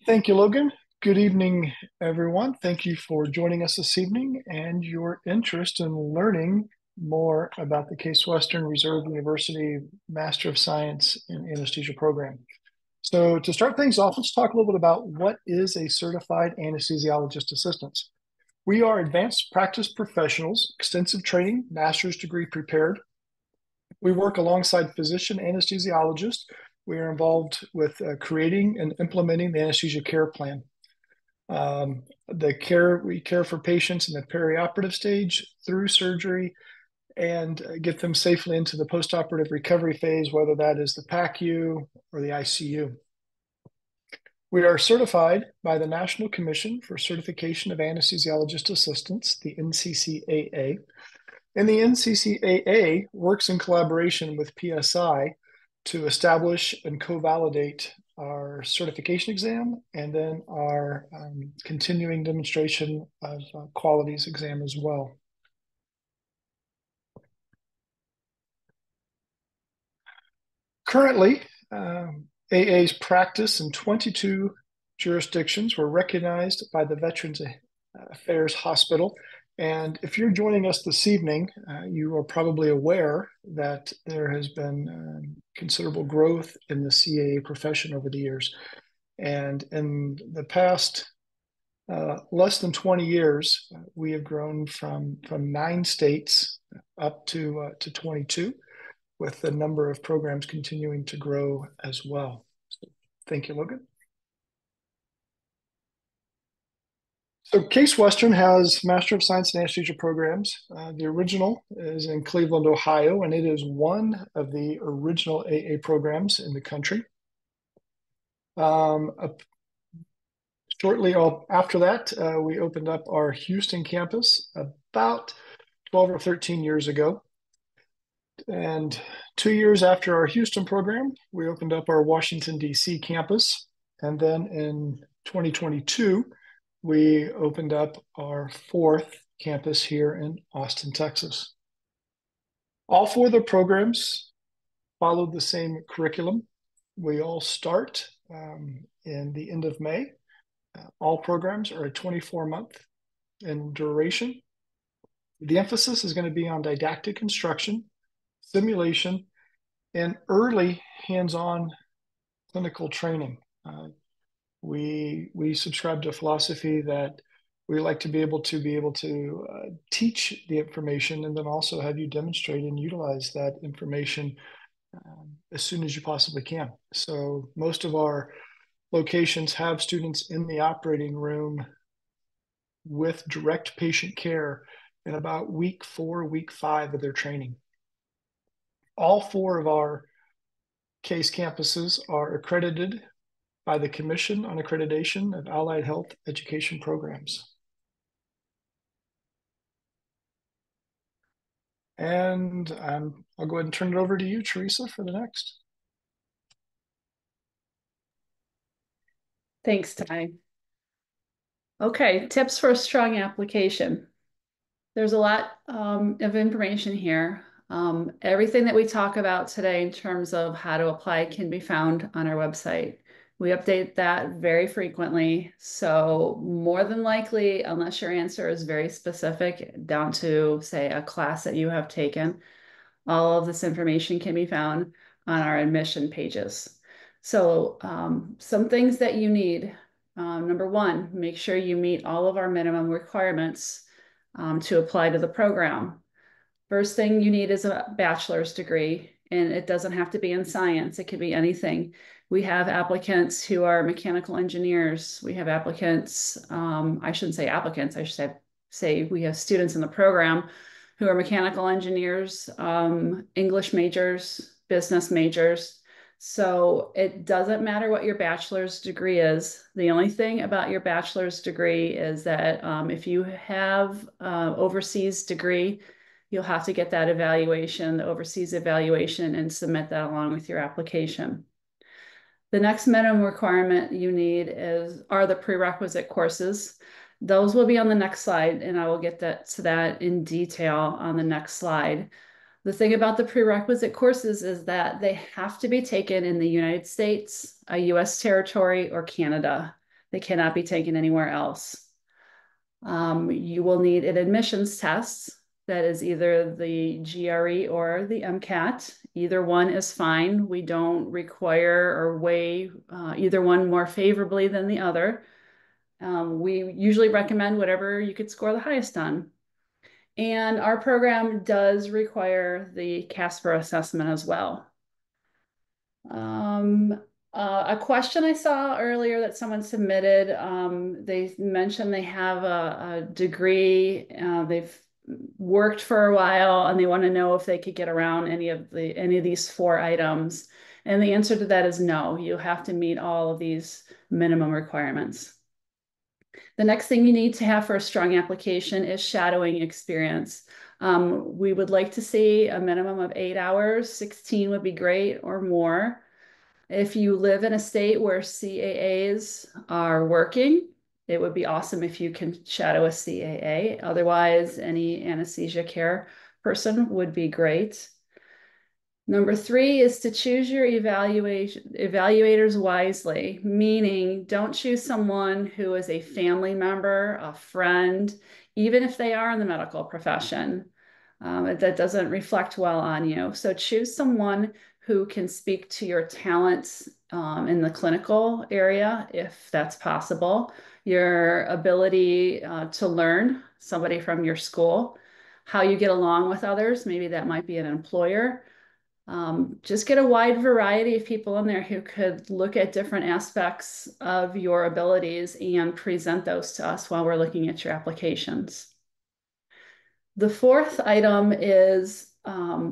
Thank you, Logan. Good evening, everyone. Thank you for joining us this evening and your interest in learning more about the Case Western Reserve University Master of Science in Anesthesia program. So, to start things off, let's talk a little bit about what is a certified anesthesiologist assistant. We are advanced practice professionals, extensive training, master's degree prepared. We work alongside physician anesthesiologists. We are involved with creating and implementing the anesthesia care plan. We care for patients in the perioperative stage through surgery and get them safely into the postoperative recovery phase, whether that is the PACU or the ICU. We are certified by the National Commission for Certification of Anesthesiologist Assistants, the NCCAA. And the NCCAA works in collaboration with PSI to establish and co-validate our certification exam and then our continuing demonstration of qualities exam as well. Currently, AA's practice in 22 jurisdictions were recognized by the Veterans Affairs Hospital. And if you're joining us this evening, you are probably aware that there has been considerable growth in the CAA profession over the years. And in the past less than 20 years, we have grown from 9 states up to 22, with the number of programs continuing to grow as well. So, thank you, Logan. So Case Western has Master of Science in Anesthesia programs. The original is in Cleveland, Ohio, and it is one of the original AA programs in the country. Shortly after that, we opened up our Houston campus about 12 or 13 years ago. And 2 years after our Houston program, we opened up our Washington, D.C. campus. And then in 2022, we opened up our fourth campus here in Austin, Texas. All four of the programs followed the same curriculum. We all start in the end of May. All programs are a 24-month in duration. The emphasis is going to be on didactic instruction, simulation, and early hands-on clinical training. We subscribe to a philosophy that we like to be able to teach the information and then also have you demonstrate and utilize that information as soon as you possibly can. So most of our locations have students in the operating room with direct patient care in about week 4, week 5 of their training. All four of our CASE campuses are accredited by the Commission on Accreditation of Allied Health Education Programs. And I'll go ahead and turn it over to you, Teresa, for the next. Thanks, Ty. Okay, tips for a strong application. There's a lot of information here. Everything that we talk about today in terms of how to apply can be found on our website. We update that very frequently. So more than likely, unless your answer is very specific down to, say, a class that you have taken, all of this information can be found on our admission pages. So some things that you need. Number one, make sure you meet all of our minimum requirements to apply to the program. First thing you need is a bachelor's degree, and it doesn't have to be in science. It could be anything. We have applicants who are mechanical engineers. We have applicants, I shouldn't say applicants, I should say we have students in the program who are mechanical engineers, English majors, business majors. So it doesn't matter what your bachelor's degree is. The only thing about your bachelor's degree is that if you have overseas degree, you'll have to get that evaluation, the overseas evaluation, and submit that along with your application. The next minimum requirement you need are the prerequisite courses. Those will be on the next slide, and I will get to that in detail on the next slide. The thing about the prerequisite courses is that they have to be taken in the United States, a US territory, or Canada. They cannot be taken anywhere else. You will need an admissions test that is either the GRE or the MCAT. Either one is fine. We don't require or weigh either one more favorably than the other. We usually recommend whatever you could score the highest on. And our program does require the Casper assessment as well. Um, a question I saw earlier that someone submitted, they mentioned they have a degree, they've worked for a while and they want to know if they could get around any of these four items. And the answer to that is no. You have to meet all of these minimum requirements. The next thing you need to have for a strong application is shadowing experience. We would like to see a minimum of 8 hours, 16 would be great or more. If you live in a state where CAAs are working, it would be awesome if you can shadow a CAA. Otherwise, any anesthesia care person would be great. Number three is to choose your evaluators wisely, meaning don't choose someone who is a family member, a friend, even if they are in the medical profession. That doesn't reflect well on you. So choose someone who can speak to your talents in the clinical area, if that's possible, your ability to learn, somebody from your school, how you get along with others, maybe that might be an employer. Just get a wide variety of people in there who could look at different aspects of your abilities and present those to us while we're looking at your applications. The fourth item is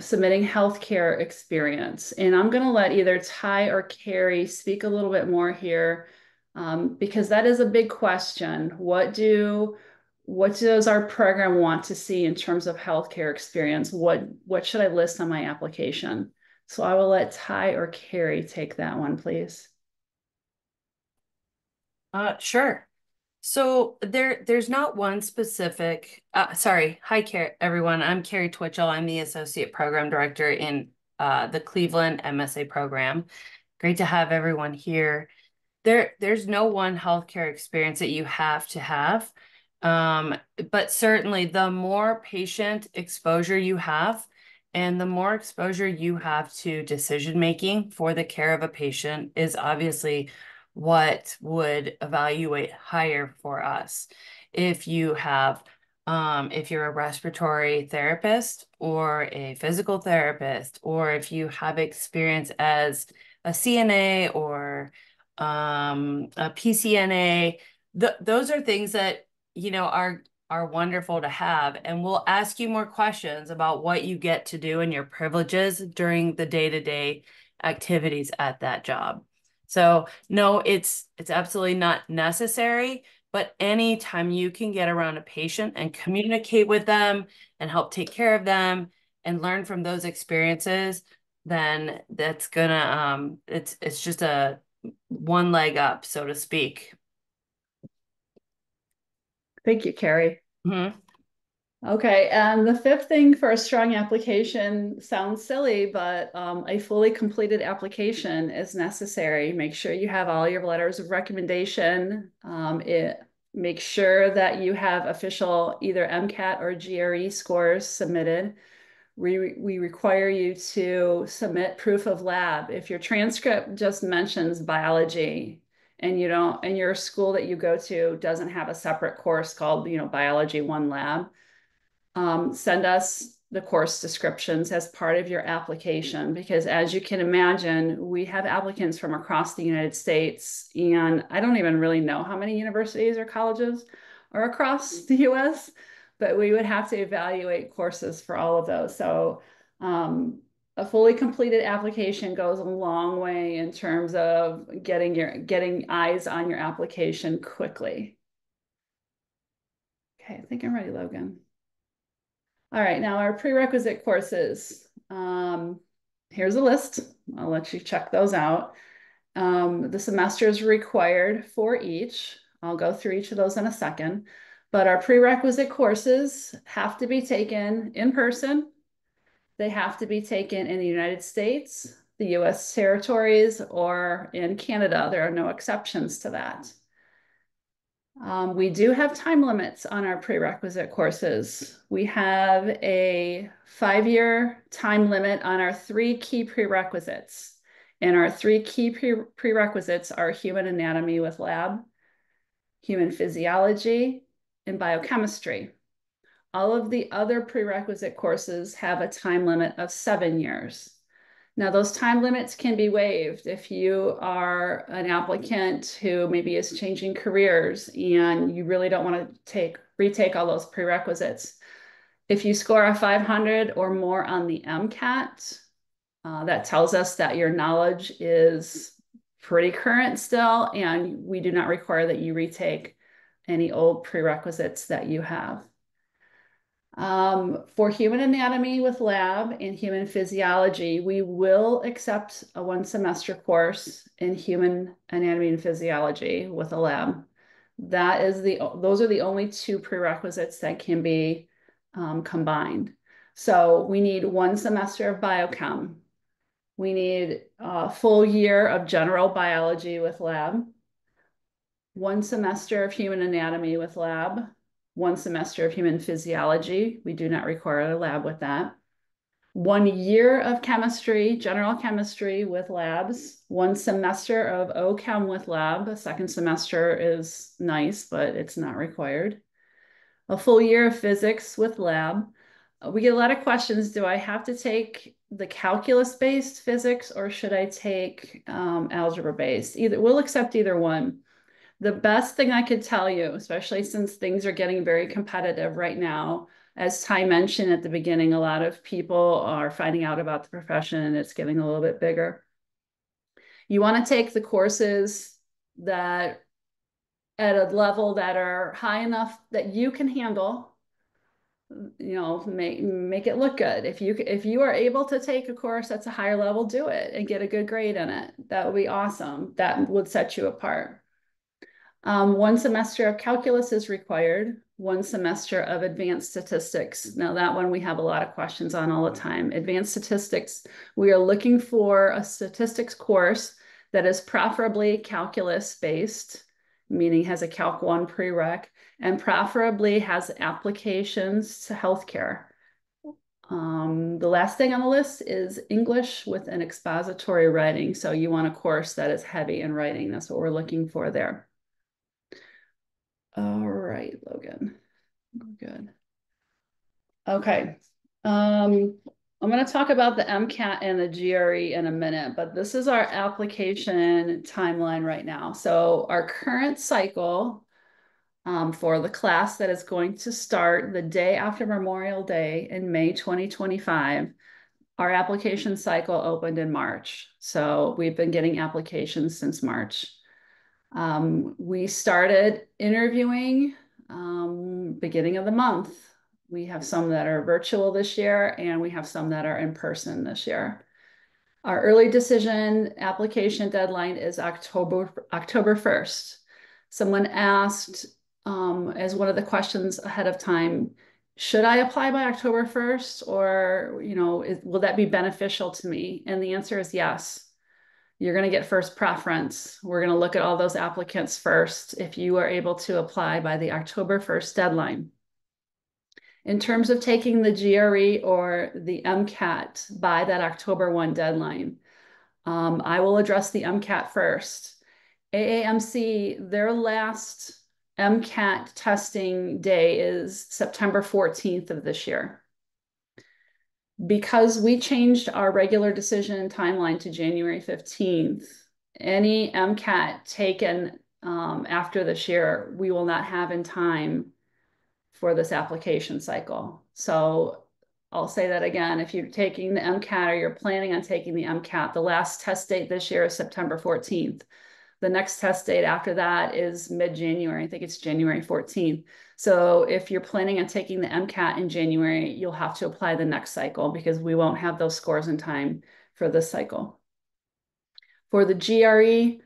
submitting healthcare experience. And I'm going to let either Ty or Carrie speak a little bit more here because that is a big question. What does our program want to see in terms of healthcare experience? What should I list on my application? So I will let Ty or Carrie take that one, please. Sure. So there's not one specific, sorry. Hi, everyone. I'm Carrie Twitchell. I'm the Associate Program Director in the Cleveland MSA program. Great to have everyone here. There's no one healthcare experience that you have to have. But certainly the more patient exposure you have and the more exposure you have to decision making for the care of a patient is obviously what would evaluate higher for us. If you have, if you're a respiratory therapist or a physical therapist, or if you have experience as a CNA or a PCNA, those are things that, you know, are wonderful to have. And we'll ask you more questions about what you get to do and your privileges during the day-to-day activities at that job. So no, it's absolutely not necessary, but anytime you can get around a patient and communicate with them and help take care of them and learn from those experiences, then that's gonna it's just a one leg up, so to speak. Thank you, Carrie. Mm-hmm. Okay, and the fifth thing for a strong application sounds silly, but a fully completed application is necessary. Make sure you have all your letters of recommendation. Make sure that you have official either MCAT or GRE scores submitted. We require you to submit proof of lab. If your transcript just mentions biology and you don't, and your school that you go to doesn't have a separate course called, Biology 1 lab, send us the course descriptions as part of your application because as you can imagine, we have applicants from across the United States and I don't even really know how many universities or colleges are across the US, but we would have to evaluate courses for all of those. So a fully completed application goes a long way in terms of getting eyes on your application quickly. Okay, I think I'm ready, Logan. All right, now our prerequisite courses. Here's a list. I'll let you check those out. The semester is required for each. I'll go through each of those in a second. But our prerequisite courses have to be taken in person. They have to be taken in the United States, the US territories, or in Canada. There are no exceptions to that. We do have time limits on our prerequisite courses. We have a 5-year time limit on our 3 key prerequisites. And our 3 key prerequisites are human anatomy with lab, human physiology, and biochemistry. All of the other prerequisite courses have a time limit of 7 years. Now, those time limits can be waived if you are an applicant who maybe is changing careers and you really don't want to retake all those prerequisites. If you score a 500 or more on the MCAT, that tells us that your knowledge is pretty current still, and we do not require that you retake any old prerequisites that you have. For human anatomy with lab and human physiology, we will accept a 1-semester course in human anatomy and physiology with a lab. Those are the only 2 prerequisites that can be combined. So we need 1 semester of biochem. We need a full year of general biology with lab, 1 semester of human anatomy with lab, 1 semester of human physiology. We do not require a lab with that. 1 year of chemistry, general chemistry with labs, 1 semester of OChem with lab. A 2nd semester is nice, but it's not required. A full year of physics with lab. We get a lot of questions. Do I have to take the calculus-based physics or should I take algebra-based? We'll accept either one. The best thing I could tell you, especially since things are getting very competitive right now, as Ty mentioned at the beginning, a lot of people are finding out about the profession and it's getting a little bit bigger. You want to take the courses that at a level that are high enough that you can handle, make it look good. If you are able to take a course that's a higher level, do it and get a good grade in it. That would be awesome. That would set you apart. 1 semester of calculus is required, 1 semester of advanced statistics. Now that one we have a lot of questions on all the time. Advanced statistics, we are looking for a statistics course that is preferably calculus-based, meaning has a Calc 1 prereq, and preferably has applications to healthcare. The last thing on the list is English with an expository writing. So you want a course that is heavy in writing. That's what we're looking for there. All right, Logan. Good. Okay. I'm going to talk about the MCAT and the GRE in a minute, but this is our application timeline right now. So our current cycle for the class that is going to start the day after Memorial Day in May 2025, our application cycle opened in March. So we've been getting applications since March. We started interviewing beginning of the month. We have some that are virtual this year, and we have some that are in person this year. Our early decision application deadline is October 1st. Someone asked as one of the questions ahead of time, should I apply by October 1st or, will that be beneficial to me? And the answer is yes. You're going to get first preference. We're going to look at all those applicants first if you are able to apply by the October 1st deadline. In terms of taking the GRE or the MCAT by that October 1 deadline, I will address the MCAT first. AAMC, their last MCAT testing day is September 14th of this year. Because we changed our regular decision timeline to January 15th, any MCAT taken after this year, we will not have in time for this application cycle. So I'll say that again, if you're taking the MCAT or you're planning on taking the MCAT, the last test date this year is September 14th. The next test date after that is mid-January. I think it's January 14th. So if you're planning on taking the MCAT in January, you'll have to apply the next cycle because we won't have those scores in time for this cycle. For the GRE,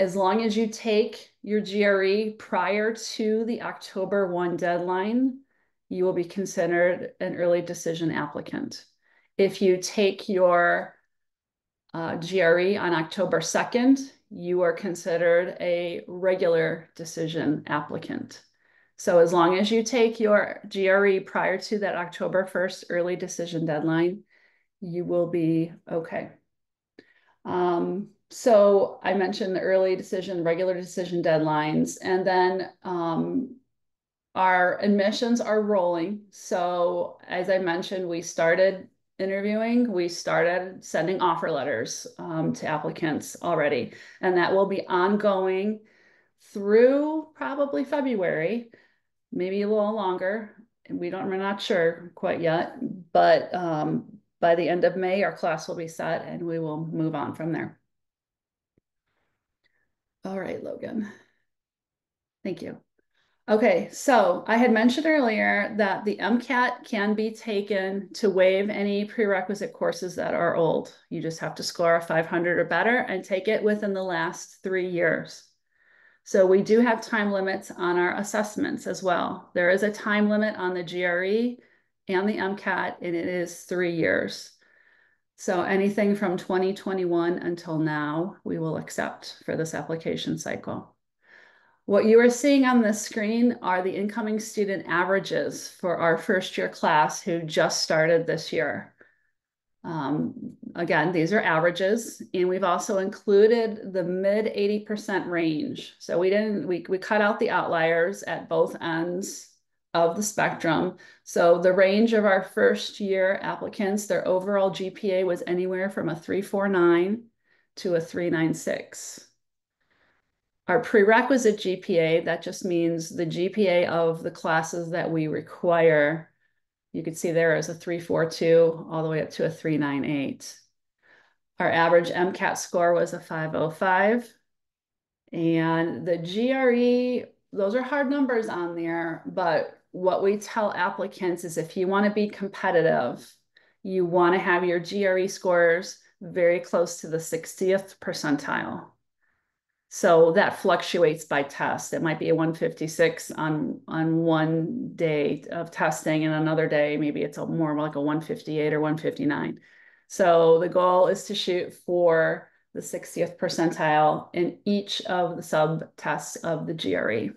as long as you take your GRE prior to the October 1 deadline, you will be considered an early decision applicant. If you take your GRE on October 2nd, you are considered a regular decision applicant. So as long as you take your GRE prior to that October 1st early decision deadline, you will be okay. So I mentioned the early decision, regular decision deadlines, and then our admissions are rolling. So as I mentioned, we started interviewing, we started sending offer letters to applicants already, and that will be ongoing through probably February, maybe a little longer. We're not sure quite yet, but by the end of May, our class will be set and we will move on from there. All right, Logan. Thank you. Okay, so I had mentioned earlier that the MCAT can be taken to waive any prerequisite courses that are old. You just have to score a 500 or better and take it within the last 3 years. So we do have time limits on our assessments as well. There is a time limit on the GRE and the MCAT, and it is 3 years. So anything from 2021 until now, we will accept for this application cycle. What you are seeing on the screen are the incoming student averages for our first year class who just started this year. Again, these are averages, and we've also included the mid 80% range. So we cut out the outliers at both ends of the spectrum. So the range of our first year applicants, their overall GPA was anywhere from a 3.49 to a 3.96. Our prerequisite GPA, that just means the GPA of the classes that we require. You can see there is a 3.42 all the way up to a 3.98. Our average MCAT score was a 5.05. And the GRE, those are hard numbers on there, but what we tell applicants is if you want to be competitive, you want to have your GRE scores very close to the 60th percentile. So that fluctuates by test. It might be a 156 on one day of testing, and another day, maybe it's more like a 158 or 159. So the goal is to shoot for the 60th percentile in each of the sub-tests of the GRE.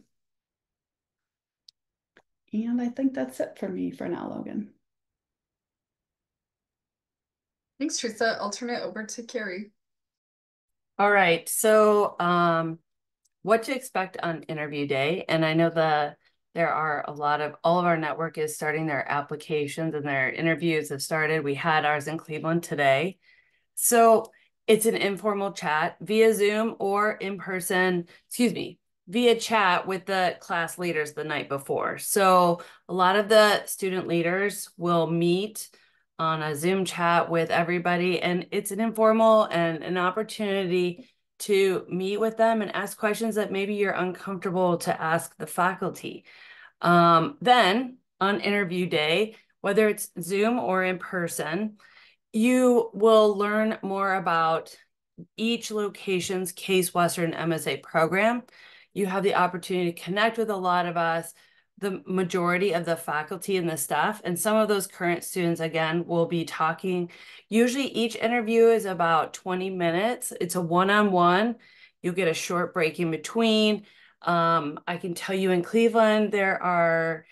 And I think that's it for me for now, Logan. Thanks, Teresa. I'll turn it over to Carrie. All right, so what to expect on interview day. And I know there are all of our network is starting their applications and their interviews have started. We had ours in Cleveland today. So it's an informal chat via Zoom or in person, via chat with the class leaders the night before. So a lot of the student leaders will meet on a Zoom chat with everybody, and it's an informal and an opportunity to meet with them and ask questions that maybe you're uncomfortable to ask the faculty. Then on interview day, whether it's Zoom or in person, you will learn more about each location's Case Western MSA program. You have the opportunity to connect with a lot of us, the majority of the faculty and the staff, and some of those current students, again, will be talking. Usually each interview is about 20 minutes. It's a one-on-one. You'll get a short break in between. I can tell you in Cleveland, there are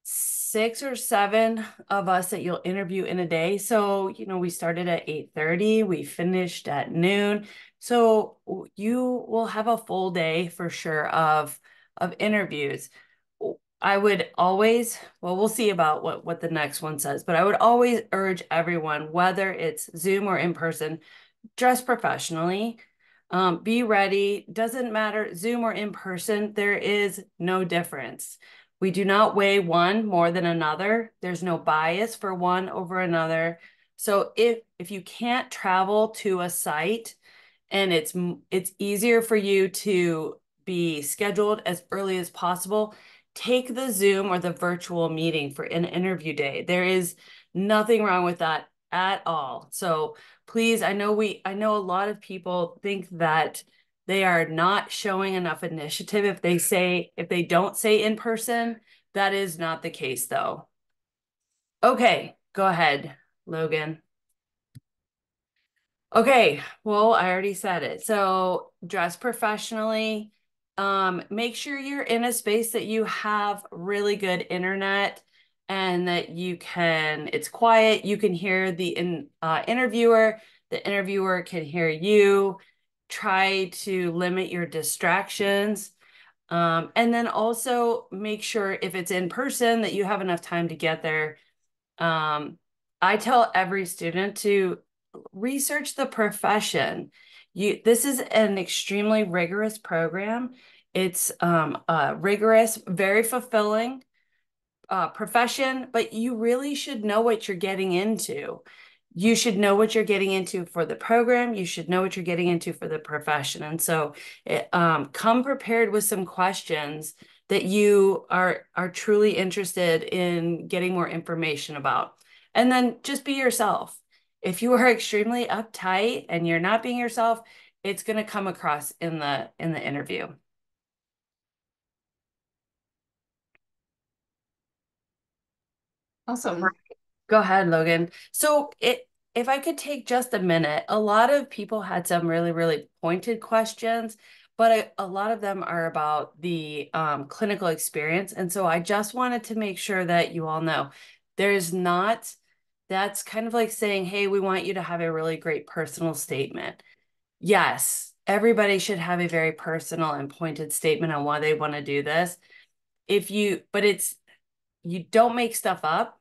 6 or 7 of us that you'll interview in a day. So, we started at 8:30, we finished at noon. So you will have a full day for sure of interviews. I would always, we'll see about what the next one says, but I would always urge everyone, whether it's Zoom or in person, dress professionally, be ready. Doesn't matter, Zoom or in person, there is no difference. We do not weigh one more than another. There's no bias for one over another. So if you can't travel to a site and it's easier for you to be scheduled as early as possible, take the Zoom or the virtual meeting for an interview day. There is nothing wrong with that at all. So please, I know a lot of people think that they are not showing enough initiative if they don't say in person. That is not the case though. Okay, go ahead, Logan. Okay, well, I already said it. So dress professionally. Make sure you're in a space that you have really good internet and that it's quiet. You can hear the interviewer. The interviewer can hear you. Try to limit your distractions. And then also make sure if it's in person that you have enough time to get there. I tell every student to research the profession. This is an extremely rigorous program. It's a rigorous, very fulfilling profession, but you really should know what you're getting into. You should know what you're getting into for the program. You should know what you're getting into for the profession. And so come prepared with some questions that you are truly interested in getting more information about. And then just be yourself. If you are extremely uptight and you're not being yourself, it's going to come across in the interview. Awesome. Go ahead, Logan. So if I could take just a minute, a lot of people had some really, really pointed questions, but a lot of them are about the clinical experience. And so I just wanted to make sure that you all know that's kind of like saying, hey, we want you to have a really great personal statement. Yes, everybody should have a very personal and pointed statement on why they want to do this. But you don't make stuff up.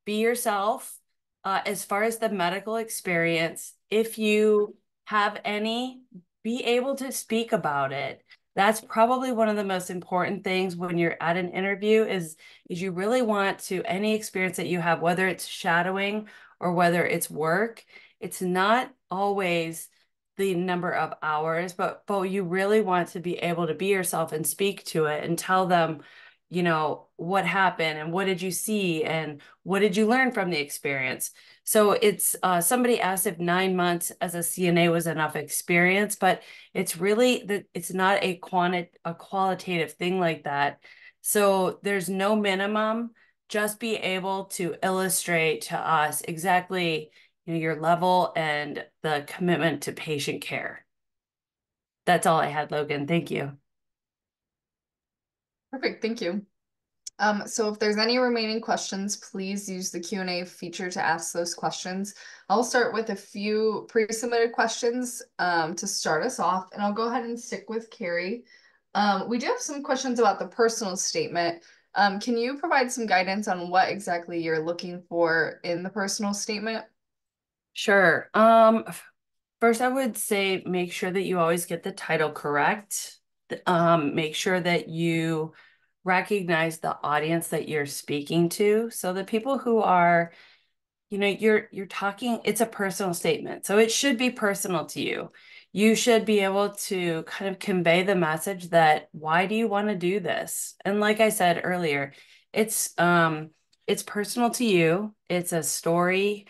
Be yourself. As far as the medical experience, if you have any, be able to speak about it. That's probably one of the most important things when you're at an interview is you really want to, any experience that you have, whether it's shadowing or whether it's work, it's not always the number of hours, but you really want to be able to be yourself and speak to it and tell them, what happened and what did you see and what did you learn from the experience. So it's somebody asked if 9 months as a CNA was enough experience, but it's really that it's not a qualitative thing like that. So there's no minimum. Just be able to illustrate to us exactly your level and the commitment to patient care. That's all I had, Logan. Thank you. Perfect. Thank you. So if there's any remaining questions, please use the Q&A feature to ask those questions. I'll start with a few pre-submitted questions to start us off, and I'll go ahead and stick with Carrie. We do have some questions about the personal statement. Can you provide some guidance on what exactly you're looking for in the personal statement? Sure. First, I would say make sure that you always get the title correct. Make sure that you recognize the audience that you're speaking to. So the people who are, you're talking, it's a personal statement. So it should be personal to you. You should be able to kind of convey the message that why do you want to do this? And like I said earlier, it's personal to you. It's a story.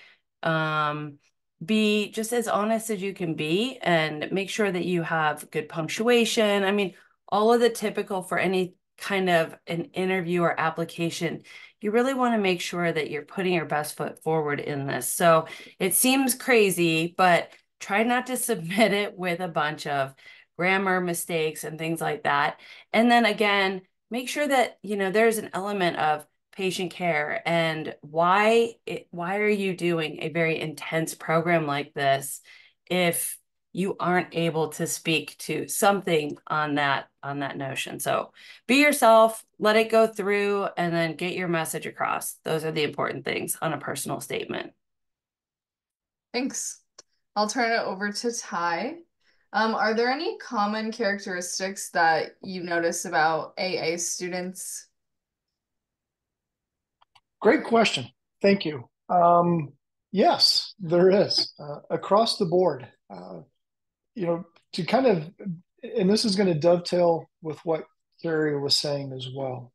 Be just as honest as you can be and make sure that you have good punctuation. I mean, all of the typical for any kind of an interview or application, you really want to make sure that you're putting your best foot forward in this. So it seems crazy, but try not to submit it with a bunch of grammar mistakes and things like that. And then again, make sure that, there's an element of patient care and why are you doing a very intense program like this if you aren't able to speak to something on that notion. So be yourself, let it go through, and then get your message across. Those are the important things on a personal statement. Thanks. I'll turn it over to Ty. Are there any common characteristics that you notice about AA students? Great question. Thank you. Yes, there is across the board. To kind of, and this is going to dovetail with what Carrie was saying as well.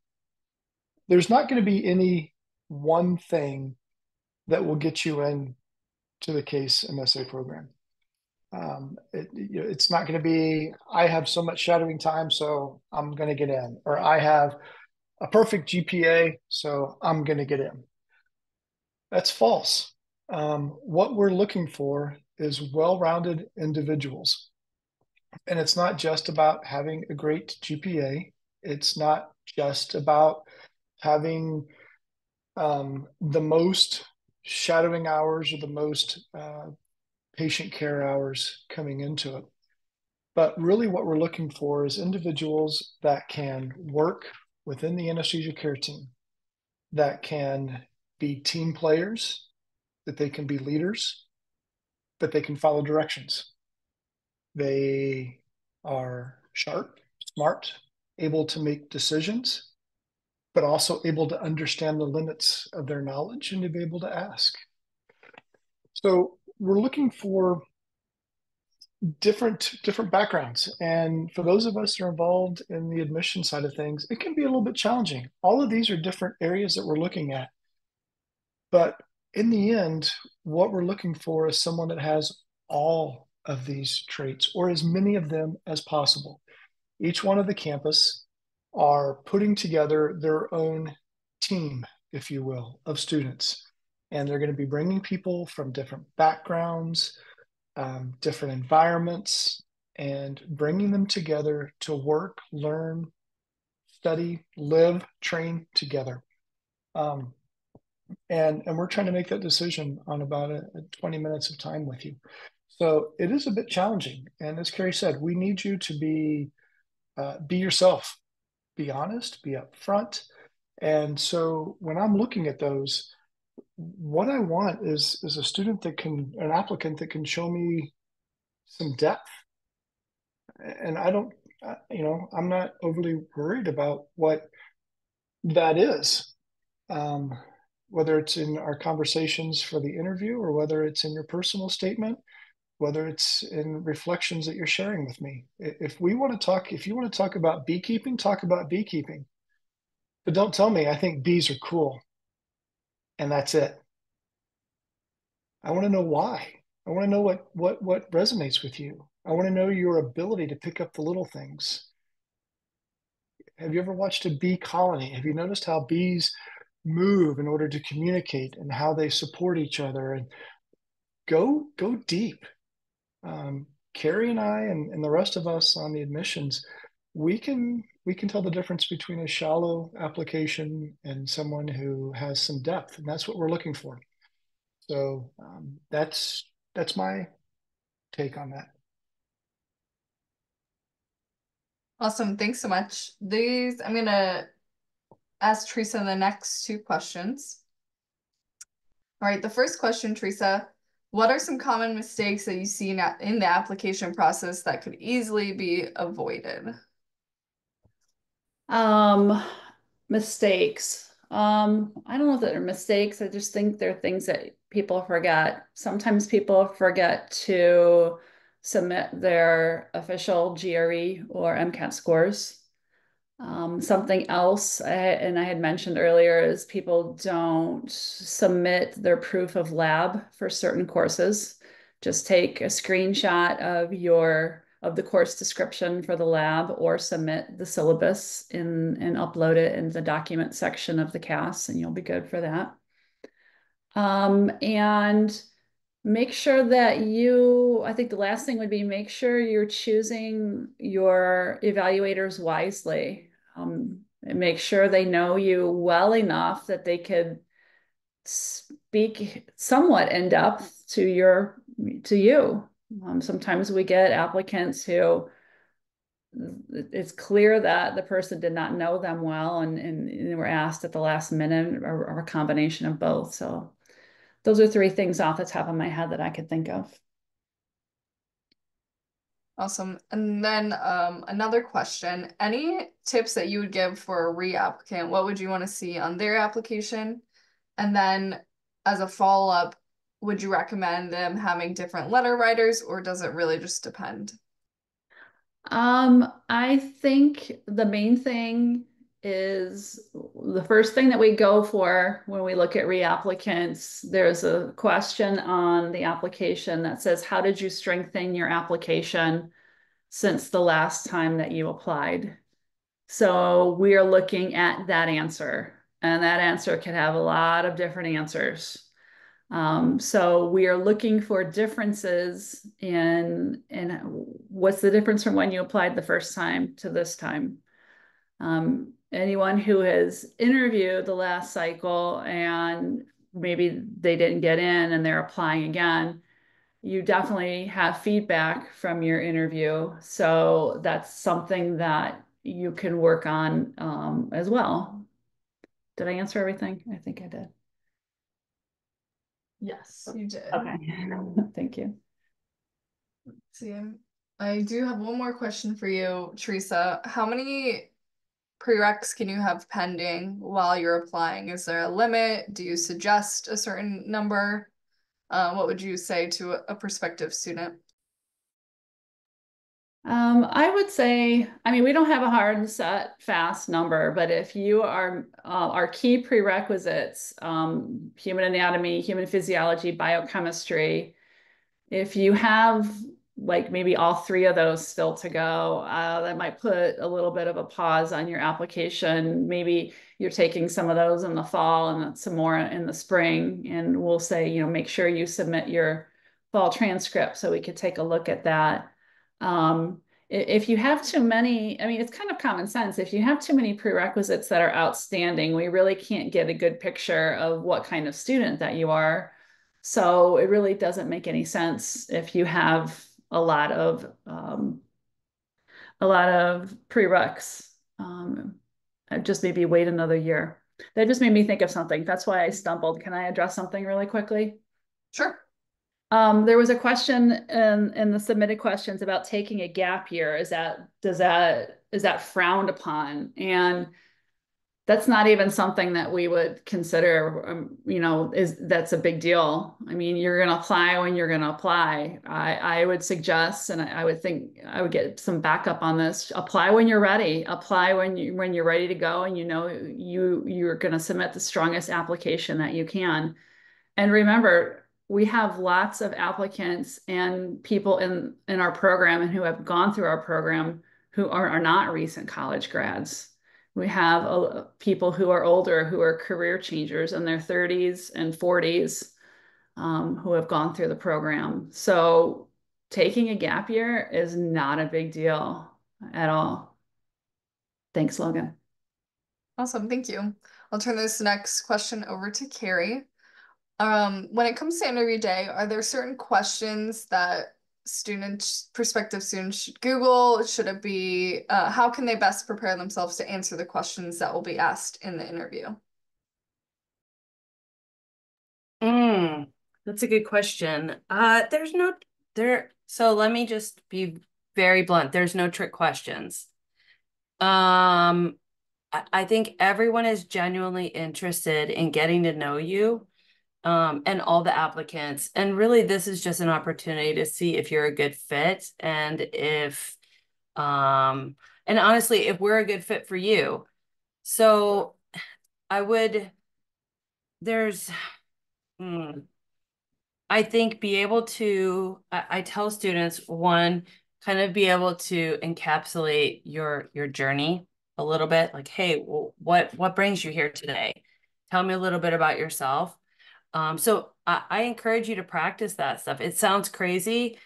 There's not going to be any one thing that will get you in to the case MSA program. It's not going to be, I have so much shadowing time, so I'm going to get in, or I have a perfect GPA, so I'm going to get in. That's false. What we're looking for is well-rounded individuals. And it's not just about having a great GPA. It's not just about having the most shadowing hours or the most patient care hours coming into it. But really what we're looking for is individuals that can work within the anesthesia care team, that can be team players, that they can be leaders, that they can follow directions. They are sharp, smart, able to make decisions, but also able to understand the limits of their knowledge and to be able to ask. So we're looking for different backgrounds. And for those of us that are involved in the admission side of things, it can be a little bit challenging. All of these are different areas that we're looking at. But in the end, what we're looking for is someone that has all of these traits or as many of them as possible. Each one of the campus are putting together their own team, if you will, of students. And they're going to be bringing people from different backgrounds, different environments, and bringing them together to work, learn, study, live, train together. And we're trying to make that decision on about 20 minutes of time with you. So it is a bit challenging. And as Carrie said, we need you to be yourself, be honest, be upfront. And so when I'm looking at those, what I want is a student that can, an applicant that can show me some depth. And I don't, I'm not overly worried about what that is. Whether it's in our conversations for the interview or whether it's in your personal statement, whether it's in reflections that you're sharing with me. If you want to talk about beekeeping, talk about beekeeping. But don't tell me I think bees are cool and that's it. I want to know why. I want to know what resonates with you. I want to know your ability to pick up the little things. Have you ever watched a bee colony? Have you noticed how bees move in order to communicate and how they support each other? And go deep. Carrie and I and the rest of us on the admissions, we can tell the difference between a shallow application and someone who has some depth, and that's what we're looking for. So that's my take on that. Awesome. Thanks so much. I'm gonna ask Teresa the next two questions. All right, the first question, Teresa, what are some common mistakes that you see in the application process that could easily be avoided? Mistakes. I don't know if they're mistakes. I just think they're things that people forget. Sometimes people forget to submit their official GRE or MCAT scores. Something else, and I had mentioned earlier, is people don't submit their proof of lab for certain courses. Just take a screenshot of the course description for the lab or submit the syllabus and upload it in the document section of the CAS, and you'll be good for that. And make sure that I think the last thing would be make sure you're choosing your evaluators wisely. And make sure they know you well enough that they could speak somewhat in depth to you. Sometimes we get applicants who it's clear that the person did not know them well and they were asked at the last minute or a combination of both. So those are three things off the top of my head that I could think of. Awesome. And then another question, any tips that you would give for a reapplicant? What would you want to see on their application? And then as a follow-up, would you recommend them having different letter writers or does it really just depend? I think the main thing is the first thing that we go for when we look at reapplicants. There's a question on the application that says, how did you strengthen your application since the last time that you applied? So we are looking at that answer, and that answer can have a lot of different answers. So we are looking for differences in what's the difference from when you applied the first time to this time. Anyone who has interviewed the last cycle and maybe they didn't get in and they're applying again, you definitely have feedback from your interview. So that's something that you can work on as well. Did I answer everything? I think I did. Yes, you did. Okay, thank you. See, I do have one more question for you, Teresa. How many prereqs can you have pending while you're applying? Is there a limit? Do you suggest a certain number? What would you say to a prospective student? I would say, I mean, we don't have a hard and set fast number, but if you are our key prerequisites, human anatomy, human physiology, biochemistry, if you have like maybe all three of those still to go, that might put a little bit of a pause on your application. Maybe you're taking some of those in the fall and some more in the spring. And we'll say, you know, make sure you submit your fall transcript so we could take a look at that. If you have too many, I mean, it's kind of common sense. If you have too many prerequisites that are outstanding, we really can't get a good picture of what kind of student that you are. So it really doesn't make any sense if you have a lot of prereqs. Just maybe wait another year. That just made me think of something. That's why I stumbled. Can I address something really quickly? Sure. There was a question in the submitted questions about taking a gap year. Is that frowned upon? And that's not even something that we would consider, you know, that's a big deal. I mean, you're going to apply when you're going to apply. I would suggest, and I would think I would get some backup on this. Apply when you're ready. Apply when you're ready to go, and you know you're going to submit the strongest application that you can. And remember, we have lots of applicants and people in our program and who have gone through our program who are not recent college grads. We have people who are older, who are career changers in their 30s and 40s, who have gone through the program. So taking a gap year is not a big deal at all. Thanks, Logan. Awesome, thank you. I'll turn this next question over to Carrie. When it comes to interview day, are there certain questions that prospective students should Google? Should it be, how can they best prepare themselves to answer the questions that will be asked in the interview? That's a good question. So let me just be very blunt. There's no trick questions. I think everyone is genuinely interested in getting to know you. And all the applicants. And really, this is just an opportunity to see if you're a good fit and and honestly, if we're a good fit for you. So I think be able to, I tell students, one, kind of be able to encapsulate your journey a little bit, like, hey, well, what brings you here today? Tell me a little bit about yourself. So I encourage you to practice that stuff. It sounds crazy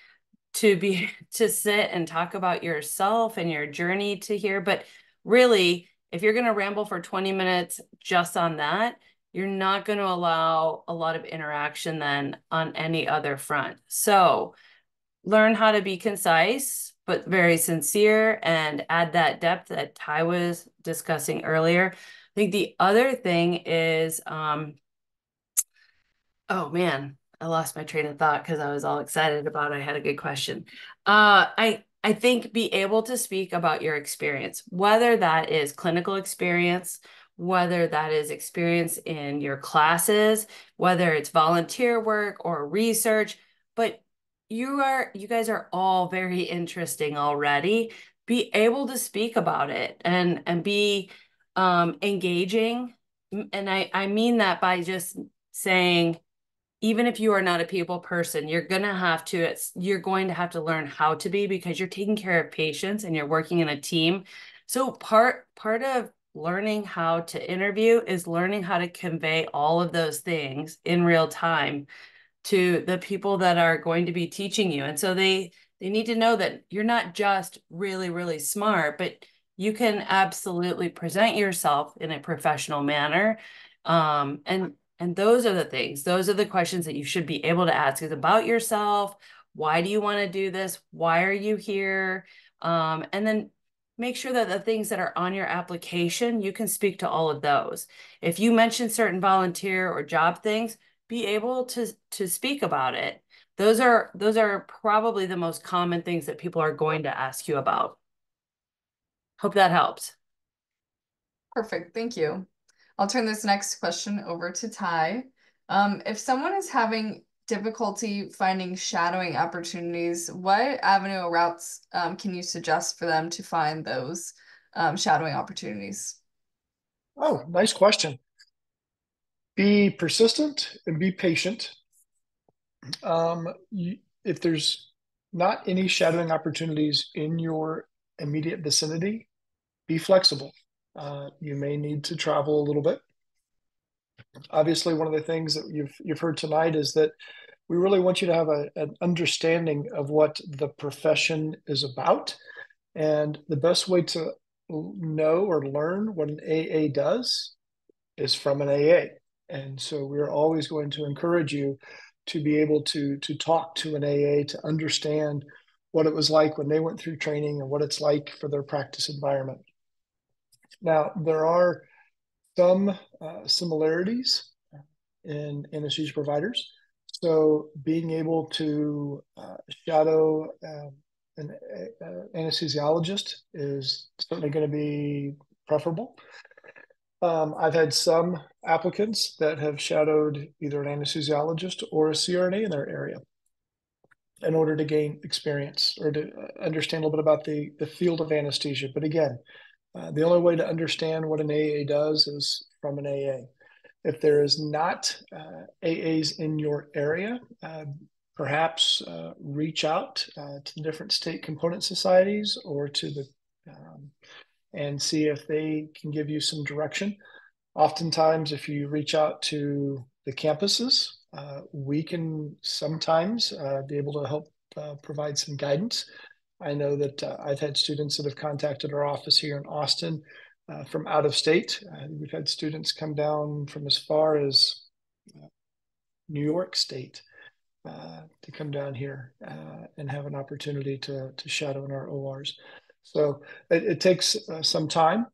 to sit and talk about yourself and your journey to here, but really, if you're going to ramble for 20 minutes just on that, you're not going to allow a lot of interaction then on any other front. So learn how to be concise, but very sincere, and add that depth that Ty was discussing earlier. I think the other thing is, oh man, I lost my train of thought because I was all excited about I had a good question. I think be able to speak about your experience, whether that is clinical experience, whether that is experience in your classes, whether it's volunteer work or research, but you guys are all very interesting already. Be able to speak about it and be engaging. And I mean that by just saying, even if you are not a people person, you're going to have to learn how to be, because you're taking care of patients and you're working in a team. So part of learning how to interview is learning how to convey all of those things in real time to the people that are going to be teaching you. And so they need to know that you're not just really, really smart, but you can absolutely present yourself in a professional manner. And those are the things, those are the questions that you should be able to ask, is about yourself. Why do you want to do this? Why are you here? And then make sure that the things that are on your application, you can speak to all of those. If you mention certain volunteer or job things, be able to speak about it. Those are probably the most common things that people are going to ask you about. Hope that helps. Perfect, thank you. I'll turn this next question over to Ty. If someone is having difficulty finding shadowing opportunities, what avenue or routes can you suggest for them to find those shadowing opportunities? Oh, nice question. Be persistent and be patient. If there's not any shadowing opportunities in your immediate vicinity, be flexible. You may need to travel a little bit. Obviously, one of the things that you've heard tonight is that we really want you to have an understanding of what the profession is about. And the best way to know or learn what an AA does is from an AA. And so we're always going to encourage you to be able to talk to an AA to understand what it was like when they went through training and what it's like for their practice environment. Now, there are some similarities in anesthesia providers. So being able to shadow an anesthesiologist is certainly going to be preferable. I've had some applicants that have shadowed either an anesthesiologist or a CRNA in their area in order to gain experience or to understand a little bit about the field of anesthesia. But again, the only way to understand what an AA does is from an AA. If there is not AAs in your area, perhaps reach out to the different state component societies or to the and see if they can give you some direction. Oftentimes, if you reach out to the campuses, we can sometimes be able to help provide some guidance. I know that I've had students that have contacted our office here in Austin from out of state. We've had students come down from as far as New York State to come down here and have an opportunity to shadow in our ORs. So it takes some time,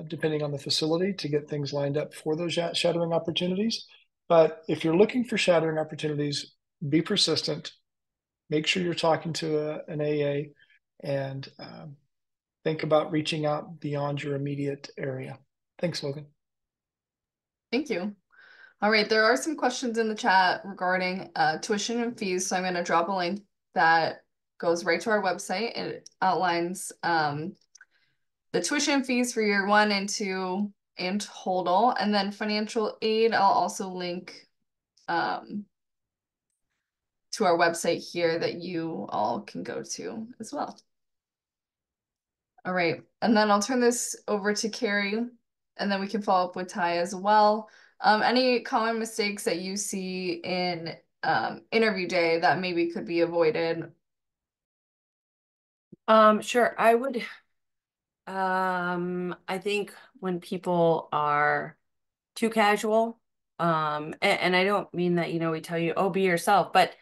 depending on the facility, to get things lined up for those shadowing opportunities. But if you're looking for shadowing opportunities, be persistent. Make sure you're talking to an AA and think about reaching out beyond your immediate area. Thanks, Logan. Thank you. All right, there are some questions in the chat regarding tuition and fees, so I'm going to drop a link that goes right to our website. It outlines the tuition fees for year 1 and 2 in total, and then financial aid. I'll also link to our website here that you all can go to as well. All right, and then I'll turn this over to Carrie, and then we can follow up with Ty as well. Any common mistakes that you see in interview day that maybe could be avoided? Sure. I would, I think when people are too casual, and I don't mean that, we tell you, oh, be yourself, but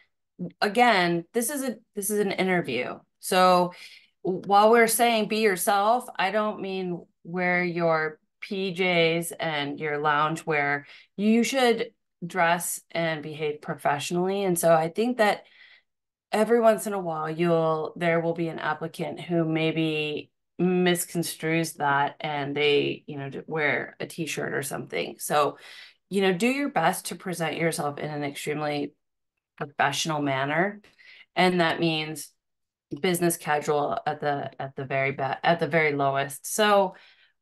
again, this is an interview. So while we're saying be yourself, I don't mean wear your PJs and your loungewear. You should dress and behave professionally. And so I think that every once in a while there will be an applicant who maybe misconstrues that and they, wear a t-shirt or something. So, do your best to present yourself in an extremely professional manner. And that means business casual at the very lowest. So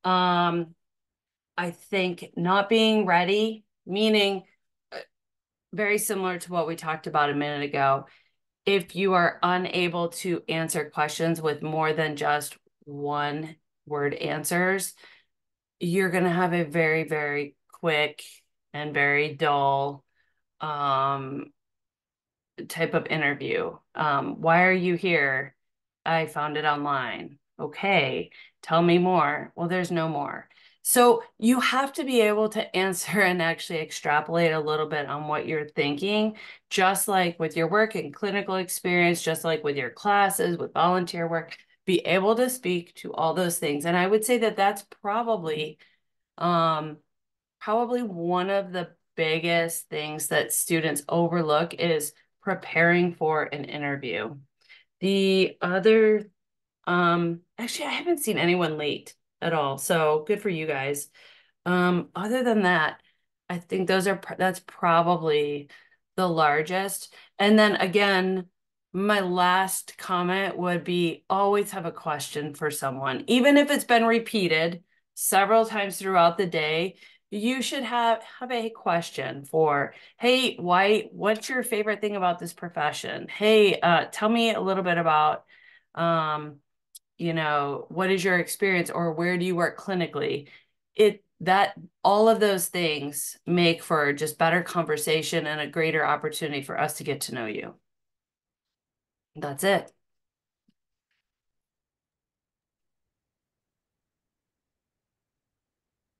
I think not being ready, meaning very similar to what we talked about a minute ago. If you are unable to answer questions with more than just one word answers, you're going to have a very, very quick and very dull type of interview. Why are you here? I found it online. Okay, tell me more. Well, there's no more. So you have to be able to answer and actually extrapolate a little bit on what you're thinking, just like with your work and clinical experience, just like with your classes, with volunteer work, be able to speak to all those things. And I would say that that's probably one of the biggest things that students overlook is preparing for an interview. The other, actually, I haven't seen anyone late at all, so good for you guys. Other than that, I think that's probably the largest. And then again, my last comment would be always have a question for someone. Even if it's been repeated several times throughout the day, you should have a question for, hey, what's your favorite thing about this profession? Hey, tell me a little bit about what is your experience or where do you work clinically? That all of those things make for just better conversation and a greater opportunity for us to get to know you. That's it.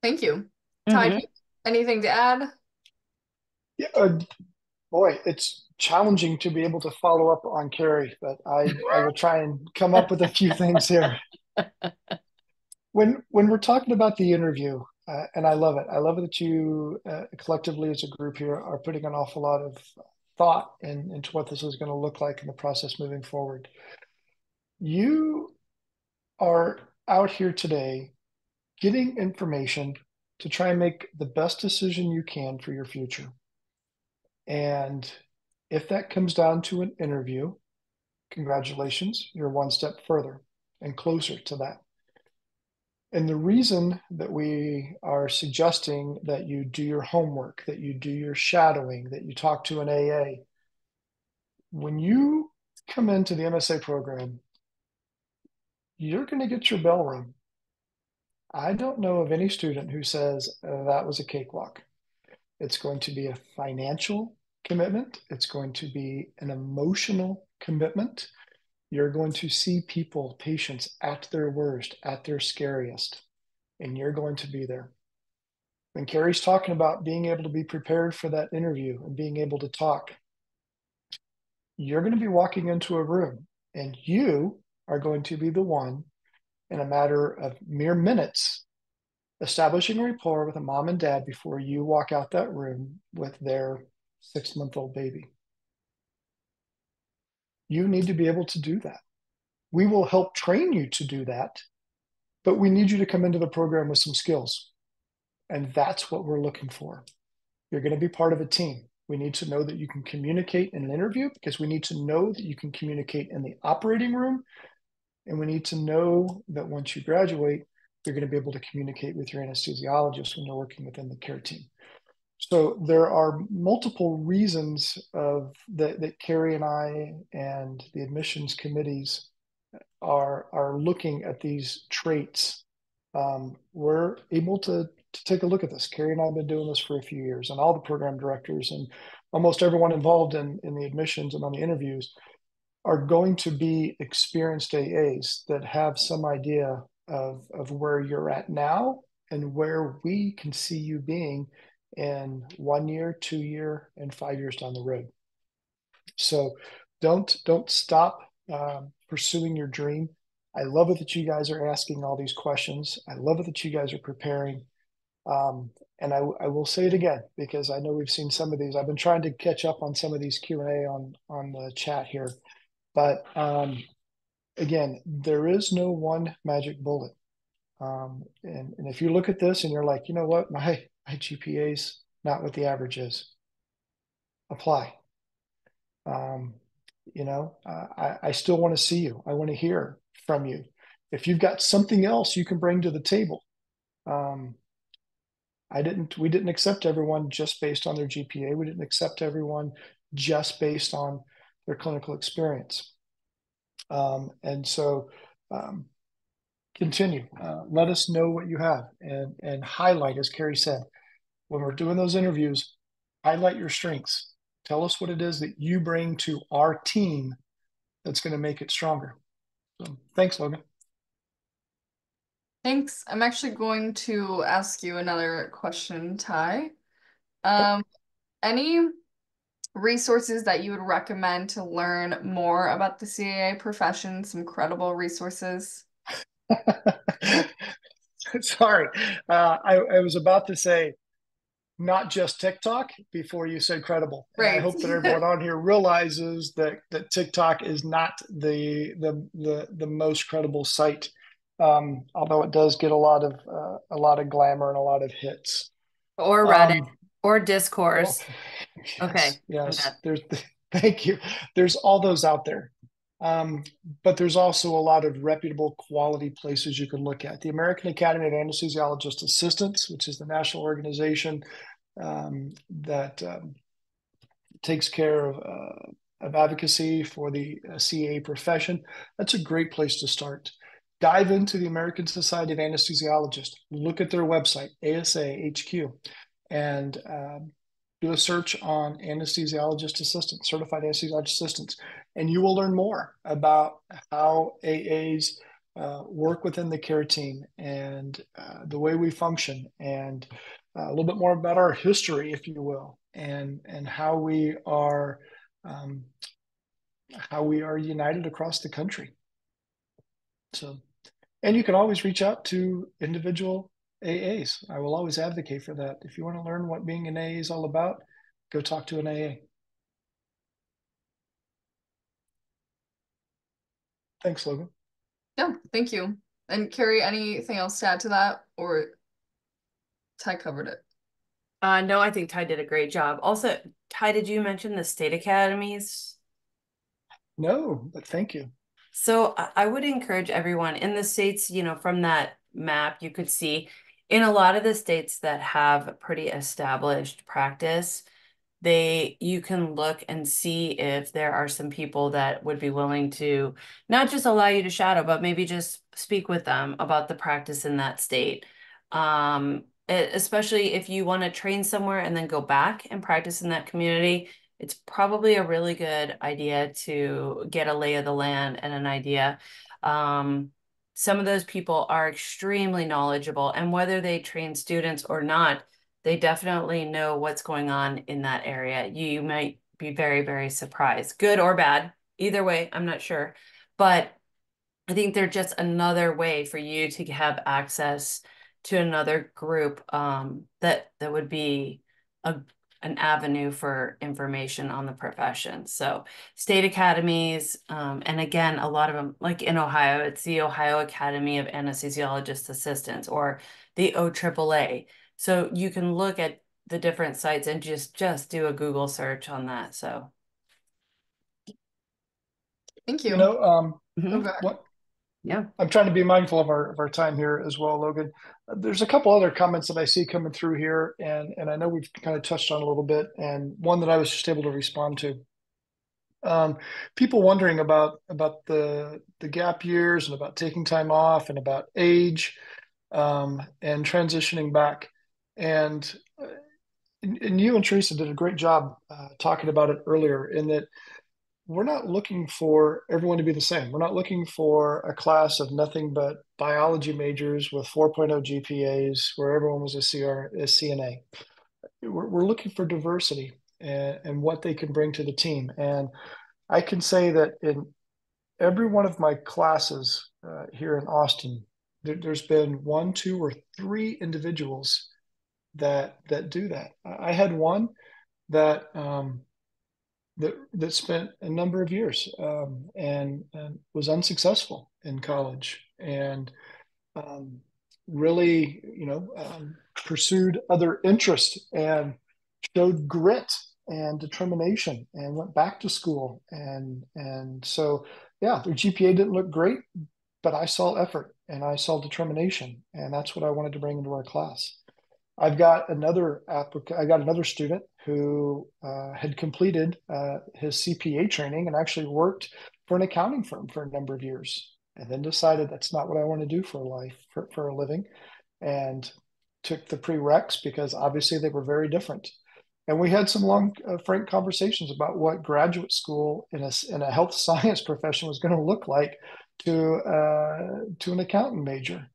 Thank you. Ty, anything to add? Yeah, boy, it's challenging to be able to follow up on Carrie, but I will try and come up with a few things here. When we're talking about the interview, and I love it. I love it that you collectively as a group here are putting an awful lot of thought into what this is going to look like in the process moving forward. You are out here today getting information to try and make the best decision you can for your future. And if that comes down to an interview, congratulations, you're one step further and closer to that. And the reason that we are suggesting that you do your homework, that you do your shadowing, that you talk to an AA, when you come into the MSA program, you're going to get your bell rung. I don't know of any student who says that was a cakewalk. It's going to be a financial commitment. It's going to be an emotional commitment. You're going to see people, patients at their worst, at their scariest, and you're going to be there. When Carrie's talking about being able to be prepared for that interview and being able to talk, you're going to be walking into a room and you are going to be the one in a matter of mere minutes establishing a rapport with a mom and dad before you walk out that room with their 6-month-old baby. You need to be able to do that. We will help train you to do that, but we need you to come into the program with some skills. And that's what we're looking for. You're going to be part of a team. We need to know that you can communicate in an interview because we need to know that you can communicate in the operating room. And we need to know that once you graduate, you're going to be able to communicate with your anesthesiologist when you're working within the care team. So there are multiple reasons that Carrie and I and the admissions committees are looking at these traits. We're able to take a look at this. Carrie and I have been doing this for a few years, and all the program directors and almost everyone involved in the admissions and on the interviews are going to be experienced AAs that have some idea of where you're at now and where we can see you being in 1 year, 2 year, and 5 years down the road. So don't stop pursuing your dream. I love it that you guys are asking all these questions. I love it that you guys are preparing. And I will say it again, because I know we've seen some of these. I've been trying to catch up on some of these Q&A on the chat here. But again, there is no one magic bullet. And if you look at this and you're like, you know what, my GPA's not what the average is, apply. I still want to see you. I want to hear from you. If you've got something else you can bring to the table. We didn't accept everyone just based on their GPA. We didn't accept everyone just based on their clinical experience. And so continue. Let us know what you have, and highlight, as Carrie said, when we're doing those interviews, highlight your strengths. Tell us what it is that you bring to our team that's going to make it stronger. So thanks, Logan. Thanks. I'm actually going to ask you another question, Ty. Any resources that you would recommend to learn more about the CAA profession? Some credible resources. Sorry, I was about to say not just TikTok before you said credible. And I Right. hope that everyone on here realizes that TikTok is not the most credible site, although it does get a lot of glamour and a lot of hits. Or Reddit or Discourse. Yes, Okay. yes. Thank you. There's all those out there. But there's also a lot of reputable quality places you can look at. The American Academy of Anesthesiologist Assistants, which is the national organization that takes care of advocacy for the CA profession. That's a great place to start. Dive into the American Society of Anesthesiologists. Look at their website, ASA-HQ, and do a search on anesthesiologist assistants, certified anesthesiologist assistants, and you will learn more about how AAs work within the care team and the way we function, and a little bit more about our history, if you will, and how we are united across the country. So, and you can always reach out to individual AAs. I will always advocate for that. If you want to learn what being an AA is all about, go talk to an AA. Thanks, Logan. Yeah, thank you. And Carrie, anything else to add to that, or Ty covered it? No, I think Ty did a great job. Also, Ty, did you mention the state academies? No, but thank you. So I would encourage everyone in the states, from that map, you could see in a lot of the states that have pretty established practice, you can look and see if there are some people that would be willing to not just allow you to shadow, but maybe just speak with them about the practice in that state. Especially if you want to train somewhere and then go back and practice in that community, it's probably a really good idea to get a lay of the land and an idea. Some of those people are extremely knowledgeable, and whether they train students or not, they definitely know what's going on in that area. You might be very, very surprised, good or bad. Either way, I'm not sure. But I think they're just another way for you to have access to another group that would be an avenue for information on the profession. So state academies, and again, a lot of them, like in Ohio, it's the Ohio Academy of Anesthesiologist Assistants or the OAAA. So you can look at the different sites and just do a Google search on that. So Thank you. What? Yeah. I'm trying to be mindful of our time here as well, Logan. There's a couple other comments that I see coming through here, and I know we've kind of touched on a little bit, and one that I was just able to respond to. People wondering about the gap years and about taking time off and about age, and transitioning back. And you and Teresa did a great job talking about it earlier, in that we're not looking for everyone to be the same. We're not looking for a class of nothing but biology majors with 4.0 GPAs where everyone was a CNA. We're looking for diversity and what they can bring to the team. And I can say that in every one of my classes here in Austin, there's been one, two, or three individuals that do that. I had one that that spent a number of years and was unsuccessful in college, and really, pursued other interests and showed grit and determination and went back to school. And so, yeah, their GPA didn't look great, but I saw effort and I saw determination, and that's what I wanted to bring into our class. I've got another applicant. I got another student who had completed his CPA training and actually worked for an accounting firm for a number of years. and then decided that's not what I want to do for life, for a living, and took the prereqs because obviously they were very different. And we had some long, frank conversations about what graduate school in a health science profession was going to look like to an accountant major.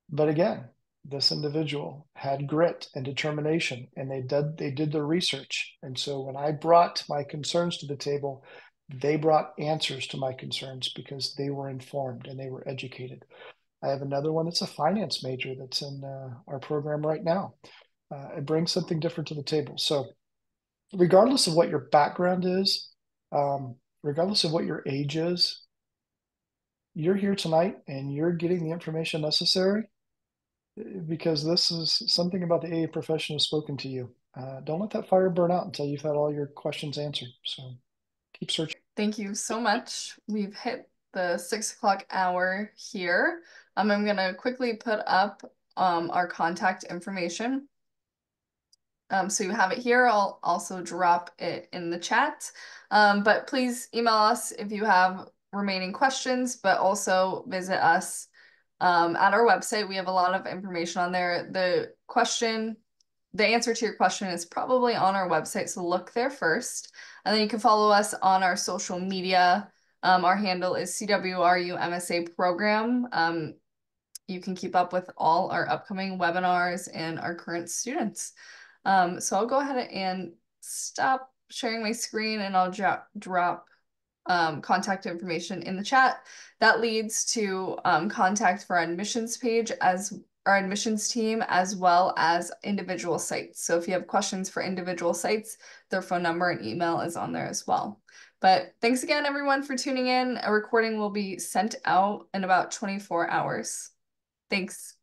But again, this individual had grit and determination, and they did the research. And so when I brought my concerns to the table, they brought answers to my concerns because they were informed and they were educated. I have another one that's a finance major that's in our program right now. It brings something different to the table. So regardless of what your background is, regardless of what your age is, you're here tonight and you're getting the information necessary because this is something about the AA profession has spoken to you. Don't let that fire burn out until you've had all your questions answered. So keep searching. Thank you so much. We've hit the 6 o'clock hour here. I'm gonna quickly put up our contact information. So you have it here. I'll also drop it in the chat. But please email us if you have remaining questions, but also visit us at our website. We have a lot of information on there. The answer to your question is probably on our website, so look there first. And then you can follow us on our social media. Our handle is CWRU MSA Program. You can keep up with all our upcoming webinars and our current students. So I'll go ahead and stop sharing my screen and I'll drop contact information in the chat. That leads to contact for our admissions page as our admissions team, as well as individual sites. So if you have questions for individual sites, their phone number and email is on there as well. But thanks again, everyone, for tuning in. A recording will be sent out in about 24 hours. Thanks.